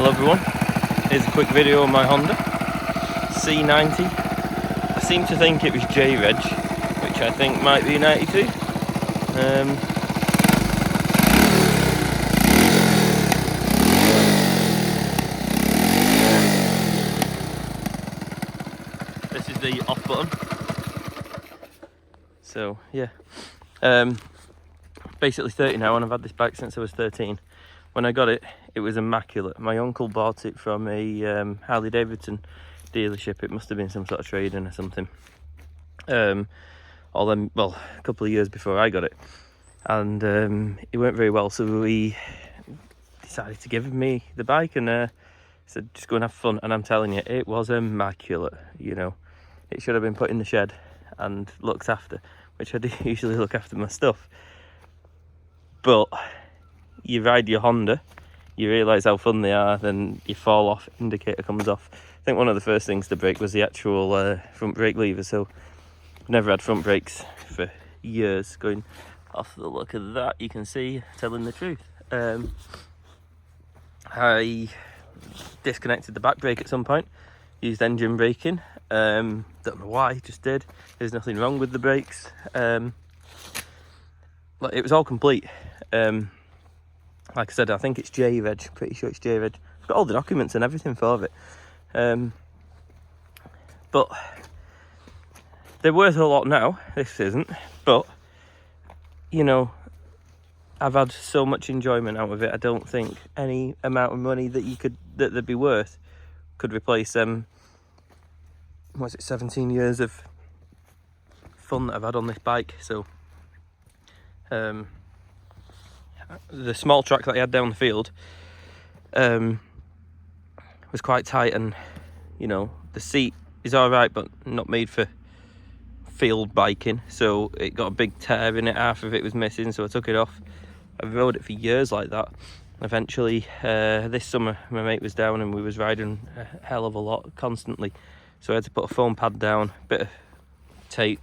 Hello everyone, here's a quick video on my Honda C90. I seem to think it was J-Reg, which I think might be 92. This is the off button. So yeah, basically 30 now, and I've had this bike since I was 13. When I got it, it was immaculate. My uncle bought it from a Harley Davidson dealership. It must have been some sort of trade-in or something. A couple of years before I got it. And it went very well, so we decided to give me the bike and said, just go and have fun. And I'm telling you, it was immaculate, you know. It should have been put in the shed and looked after, which I do usually look after my stuff. But you ride your Honda, you realise how fun they are, then you fall off, indicator comes off. I think one of the first things to break was the actual front brake lever, so I've never had front brakes for years. Going off the look of that, you can see, telling the truth. I disconnected the back brake at some point, used engine braking, don't know why, just did. There's nothing wrong with the brakes. It was all complete. Like I said, I think it's J-Reg, pretty sure it's J-Reg. I've got all the documents and everything for it. But they're worth a lot now, this isn't. But, you know, I've had so much enjoyment out of it. I don't think any amount of money that they'd be worth could replace 17 years of fun that I've had on this bike. So, the small track that I had down the field was quite tight, and you know, the seat is alright but not made for field biking, so it got a big tear in it. Half of it was missing, so I took it off. I rode it for years like that. Eventually this summer my mate was down and we was riding a hell of a lot constantly, so I had to put a foam pad down, a bit of tape,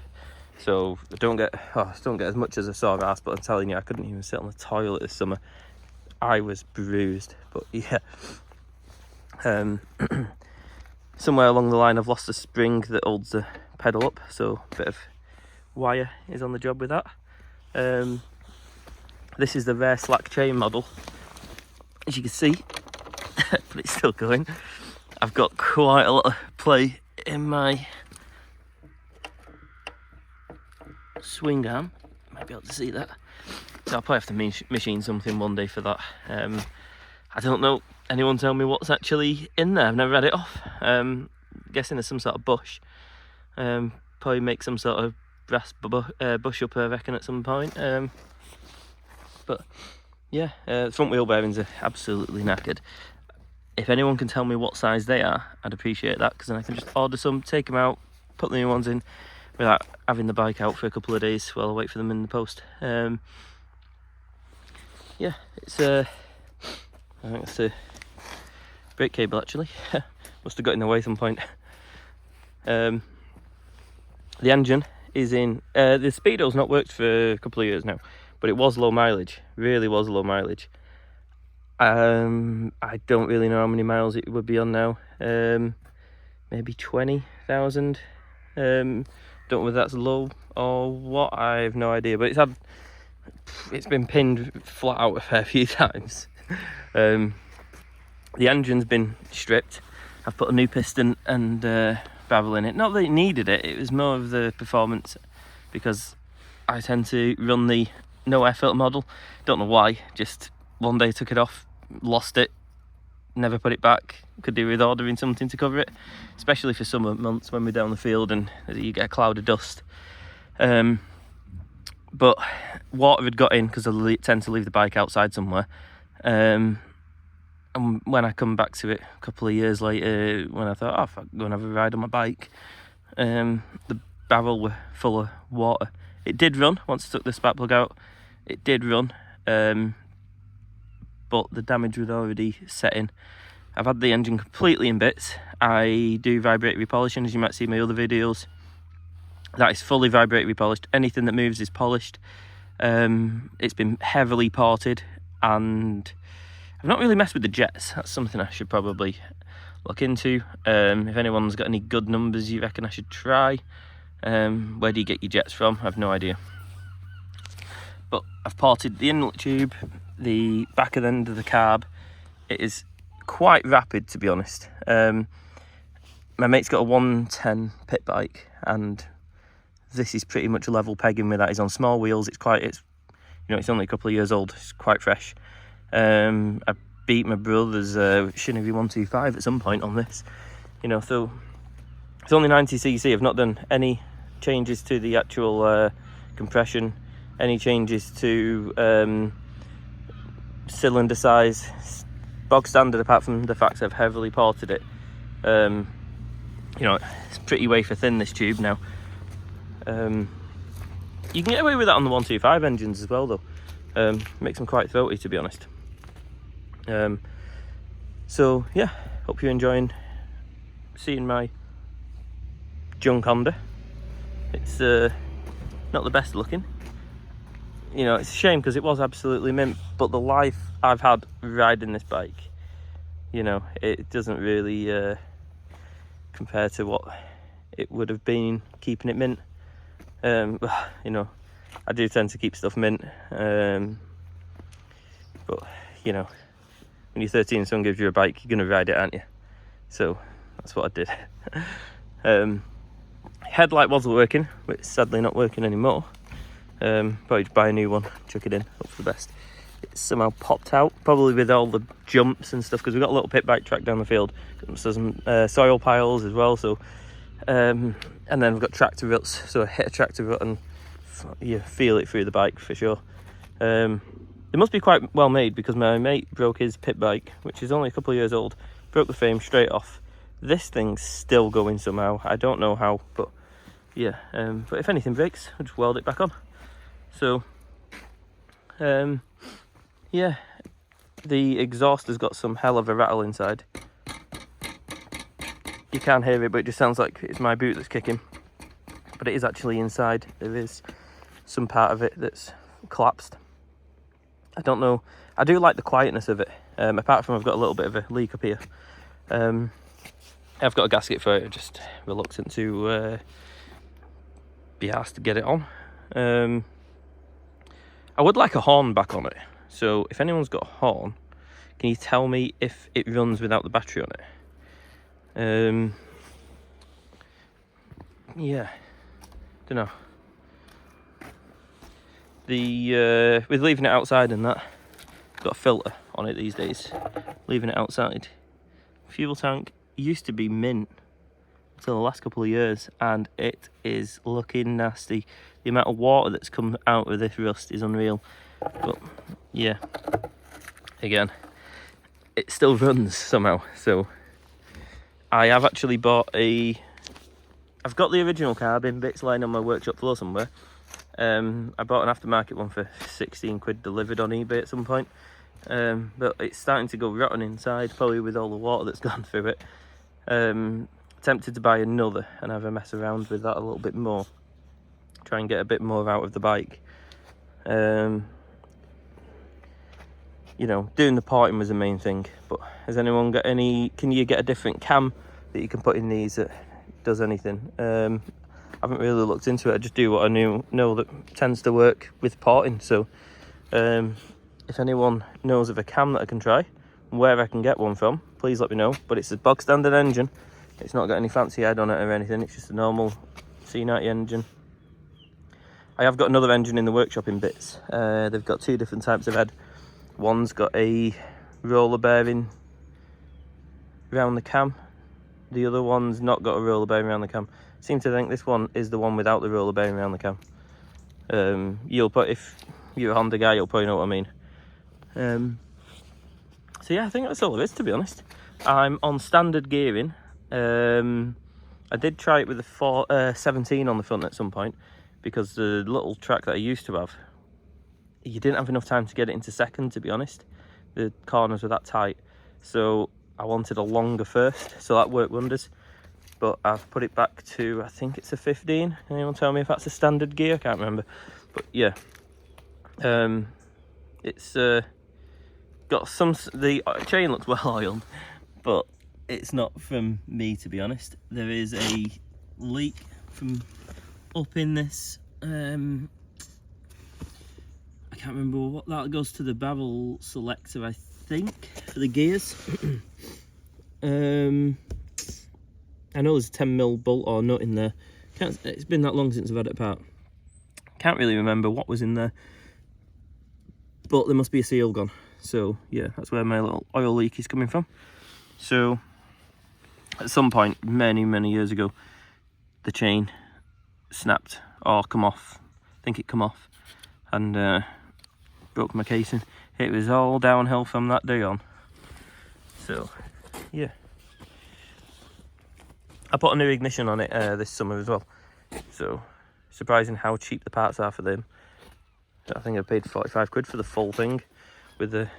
so I don't get as much as a sore ass. But I'm telling you, I couldn't even sit on the toilet this summer. I was bruised. But yeah, somewhere along the line I've lost a spring that holds the pedal up, so a bit of wire is on the job with that. This is the rare slack chain model, as you can see, but it's still going. I've got quite a lot of play in my swing arm, might be able to see that, so I'll probably have to machine something one day for that. I don't know, anyone tell me what's actually in there? I've never had it off. Guessing there's some sort of bush. Probably make some sort of brass bush up, I reckon, at some point. But yeah, front wheel bearings are absolutely knackered. If anyone can tell me what size they are, I'd appreciate that, because then I can just order some, take them out, put the new ones in, without having the bike out for a couple of days while I wait for them in the post. Yeah, it's I think it's a brake cable actually. Must have got in the way at some point. The engine is in, the speedo's not worked for a couple of years now, but it was low mileage, really was low mileage. I don't really know how many miles it would be on now. Maybe 20,000. Don't know whether that's low or what, I have no idea, but it's been pinned flat out a fair few times. The engine's been stripped. I've put a new piston and barrel in it. Not that it needed it, it was more of the performance, because I tend to run the no air filter model. Don't know why, just one day took it off, lost it, never put it back. Could do with ordering something to cover it, especially for summer months when we're down the field and you get a cloud of dust. But water had got in, because I tend to leave the bike outside somewhere. And when I come back to it a couple of years later, when I thought, oh, if I go and have a ride on my bike, the barrel were full of water. It did run once I took the spark plug out. It did run, but the damage was already set in. I've had the engine completely in bits. I do vibrate repolishing, as you might see in my other videos. That is fully vibrate repolished. Anything that moves is polished. It's been heavily ported, and I've not really messed with the jets. That's something I should probably look into. If anyone's got any good numbers you reckon I should try. Where do you get your jets from? I have no idea. But I've ported the inlet tube, the back of the end of the carb. It is quite rapid, to be honest. My mate's got a 110 pit bike, and this is pretty much level pegging with that. He's on small wheels. It's it's only a couple of years old. It's quite fresh. I beat my brother's c90 125 at some point on this. So it's only 90cc. I've not done any changes to the actual compression, any changes to cylinder size. Bog standard, apart from the fact I've heavily ported it. It's pretty wafer thin, this tube now. You can get away with that on the 125 engines as well, though. Makes them quite throaty, to be honest. So yeah, hope you're enjoying seeing my junk Honda. It's not the best looking. It's a shame because it was absolutely mint, but the life I've had riding this bike, it doesn't really compare to what it would have been keeping it mint. I do tend to keep stuff mint, but when you're 13 and someone gives you a bike, you're going to ride it, aren't you? So that's what I did. Headlight was working, but it's sadly not working anymore. Probably just buy a new one, chuck it in, hope for the best. It's somehow popped out, probably with all the jumps and stuff, because we've got a little pit bike track down the field. So some soil piles as well, so and then we've got tractor ruts, so I hit a tractor rut and you feel it through the bike for sure. They must be quite well made, because my mate broke his pit bike, which is only a couple of years old, broke the frame straight off. This thing's still going somehow, I don't know how, but yeah. But if anything breaks, I'll just weld it back on. So yeah, the exhaust has got some hell of a rattle inside. You can't hear it, but it just sounds like it's my boot that's kicking, but it is actually inside. There is some part of it that's collapsed. I don't know, I do like the quietness of it, apart from I've got a little bit of a leak up here. I've got a gasket for it, I'm just reluctant to be asked to get it on. I would like a horn back on it, so if anyone's got a horn, can you tell me if it runs without the battery on it? Yeah, don't know. With leaving it outside and that, got a filter on it these days, leaving it outside. Fuel tank used to be mint until the last couple of years, and it is looking nasty. The amount of water that's come out of this rust is unreal. But yeah, again, it still runs somehow. So I have actually bought I've got the original carb in bits lying on my workshop floor somewhere. I bought an aftermarket one for 16 quid delivered on eBay at some point. But it's starting to go rotten inside, probably with all the water that's gone through it. Tempted to buy another and have a mess around with that a little bit more. Try and get a bit more out of the bike. Doing the parting was the main thing, but has anyone got any, can you get a different cam that you can put in these that does anything? I haven't really looked into it. I just do what I know that tends to work with parting. So if anyone knows of a cam that I can try, where I can get one from, please let me know. But it's a bog standard engine, it's not got any fancy head on it or anything, it's just a normal C90 engine. I have got another engine in the workshop in bits. They've got two different types of head. One's got a roller bearing around the cam, the other one's not got a roller bearing around the cam. I seem to think this one is the one without the roller bearing around the cam. If you're a Honda guy, you'll probably know what I mean. So yeah, I think that's all there is, to be honest. I'm on standard gearing. I did try it with the 17 on the front at some point, because the little track that I used to have, you didn't have enough time to get it into second, to be honest. The corners were that tight, so I wanted a longer first, so that worked wonders. But I've put it back to, I think it's a 15. Anyone tell me if that's a standard gear? I can't remember. But yeah, it's got some. The chain looks well oiled, but it's not from me, to be honest. There is a leak from up in this. I can't remember what that goes to, the barrel selector, I think, for the gears. I know there's a 10mm bolt or nut in there. It's been that long since I've had it apart. Can't really remember what was in there, but there must be a seal gone. So yeah, that's where my little oil leak is coming from. So at some point many years ago, the chain snapped or come off. I think it come off and broke my casing. It was all downhill from that day on. So yeah, I put a new ignition on it this summer as well. So surprising how cheap the parts are for them. I think I paid 45 quid for the full thing with the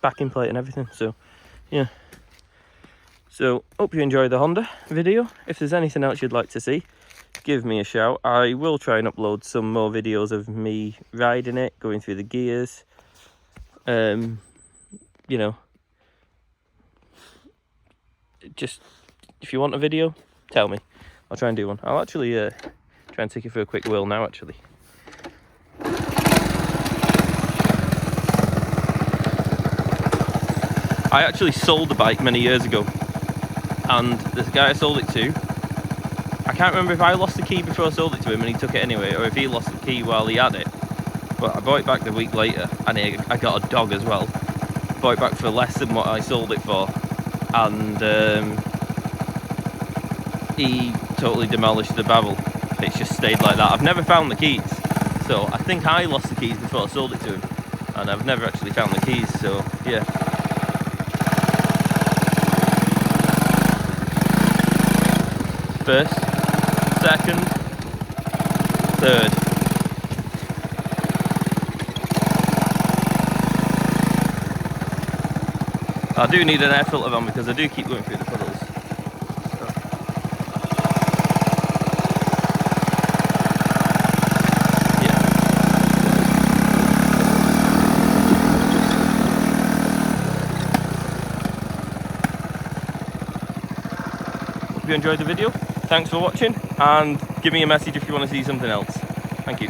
backing plate and everything. So yeah, so hope you enjoyed the Honda video. If there's anything else you'd like to see, give me a shout. I will try and upload some more videos of me riding it, going through the gears. You know, just if you want a video, tell me. I'll try and do one. I'll actually try and take it for a quick whirl now, actually. I actually sold the bike many years ago, and the guy I sold it to, I can't remember if I lost the key before I sold it to him and he took it anyway, or if he lost the key while he had it. But I bought it back the week later, and I got a dog as well. Bought it back for less than what I sold it for, and he totally demolished the barrel. It's just stayed like that. I've never found the keys, so I think I lost the keys before I sold it to him, and I've never actually found the keys. So yeah, first, second, third. I do need an air filter on because I do keep going through the puddles. Hope you enjoyed the video. Thanks for watching, and give me a message if you want to see something else. Thank you.